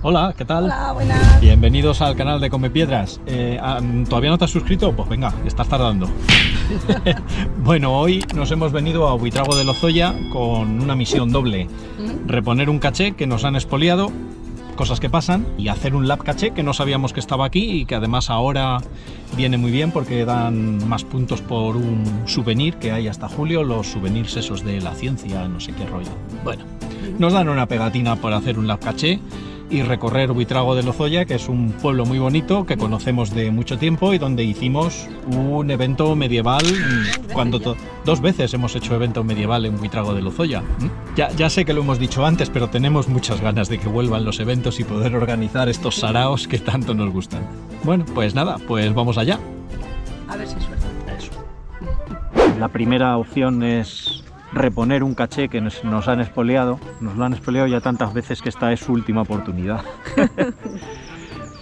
Hola, ¿qué tal? Hola, buenas. Bienvenidos al canal de Come Piedras. ¿Todavía no te has suscrito? Pues venga, estás tardando. Bueno, hoy nos hemos venido a Buitrago de Lozoya con una misión doble. Reponer un caché que nos han expoliado, cosas que pasan, y hacer un lab caché que no sabíamos que estaba aquí y que además ahora viene muy bien porque dan más puntos por un souvenir que hay hasta julio, los souvenirs esos de la ciencia, no sé qué rollo. Bueno, nos dan una pegatina por hacer un lab caché y recorrer Buitrago de Lozoya, que es un pueblo muy bonito que conocemos de mucho tiempo y donde hicimos un evento medieval cuando dos veces hemos hecho evento medieval en Buitrago de Lozoya. Ya sé que lo hemos dicho antes, pero tenemos muchas ganas de que vuelvan los eventos y poder organizar estos saraos que tanto nos gustan. Bueno, pues nada, pues vamos allá. A ver si suerte. Eso. La primera opción es reponer un caché que nos han expoliado. Nos lo han expoliado ya tantas veces que esta es su última oportunidad.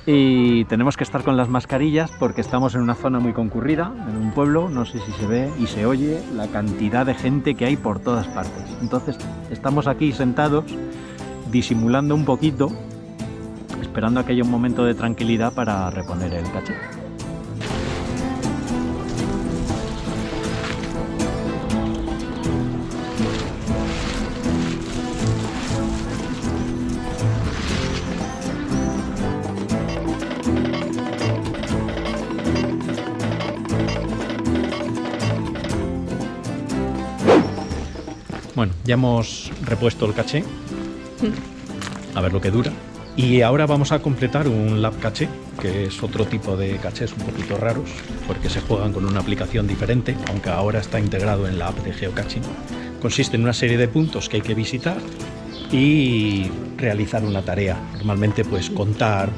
Y tenemos que estar con las mascarillas porque estamos en una zona muy concurrida, en un pueblo, no sé si se ve y se oye la cantidad de gente que hay por todas partes. Entonces estamos aquí sentados, disimulando un poquito, esperando a que haya un momento de tranquilidad para reponer el caché. Bueno, ya hemos repuesto el caché, a ver lo que dura. Y ahora vamos a completar un lab caché, que es otro tipo de cachés un poquito raros, porque se juegan con una aplicación diferente, aunque ahora está integrado en la app de geocaching. Consiste en una serie de puntos que hay que visitar y realizar una tarea. Normalmente pues contar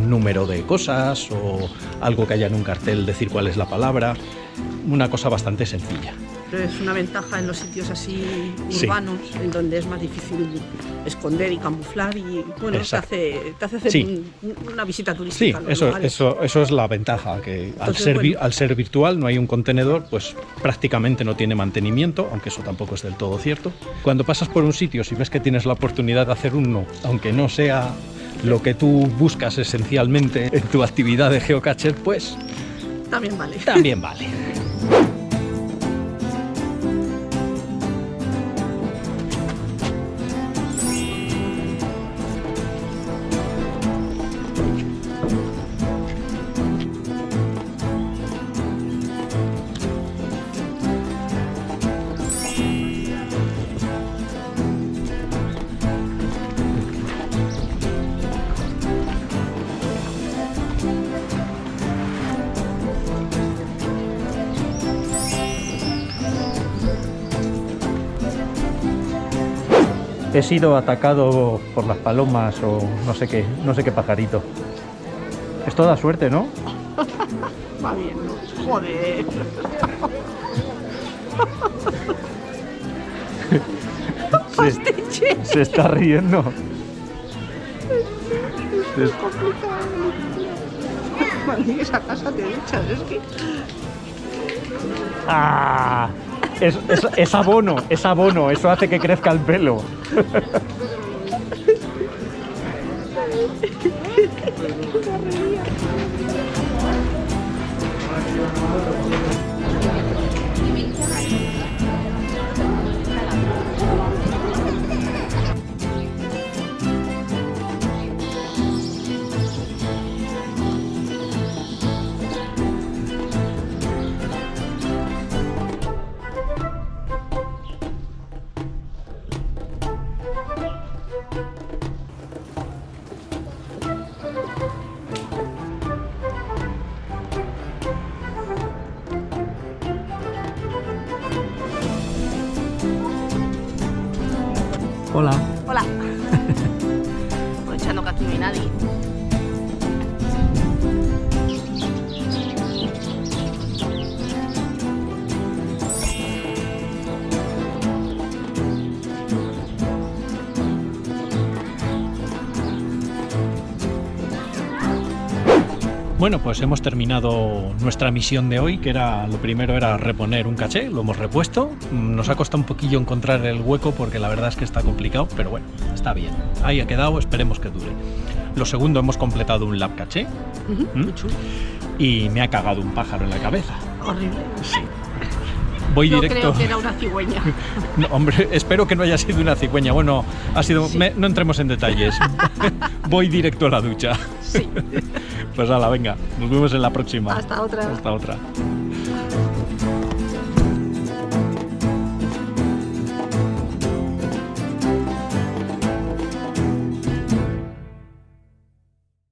un número de cosas o algo que haya en un cartel, decir cuál es la palabra, una cosa bastante sencilla. Pero es una ventaja en los sitios así Sí. urbanos, en donde es más difícil esconder y camuflar y bueno, te hace hacer Sí. una visita Sí, turística. a los eso lugares. es la ventaja, que Entonces, al ser virtual no hay un contenedor, pues prácticamente no tiene mantenimiento, aunque eso tampoco es del todo cierto. Cuando pasas por un sitio, si ves que tienes la oportunidad de hacer uno, aunque no sea lo que tú buscas esencialmente en tu actividad de geocacher, pues También vale. también vale. He sido atacado por las palomas o no sé qué pajarito. Esto da suerte, ¿no? Va bien, ¿no? Joder. Pastiche. Se está riendo. Es complicado. Cuando llegues a casa te echas, es que... ¡Ah! Es abono, eso hace que crezca el pelo. Hola. Hola. Aprovechando que aquí no hay nadie. Bueno, pues hemos terminado nuestra misión de hoy, que era, lo primero era reponer un caché, lo hemos repuesto. Nos ha costado un poquillo encontrar el hueco porque la verdad es que está complicado, pero bueno, está bien. Ahí ha quedado, esperemos que dure. Lo segundo, hemos completado un lap caché. Muy chulo. Y me ha cagado un pájaro en la cabeza. Horrible. Sí. Voy Yo directo. creo que era una cigüeña. No, hombre, espero que no haya sido una cigüeña. Bueno, ha sido. Sí. No entremos en detalles. Voy directo a la ducha. Sí. Pues hala, venga. Nos vemos en la próxima. Hasta otra. Hasta otra.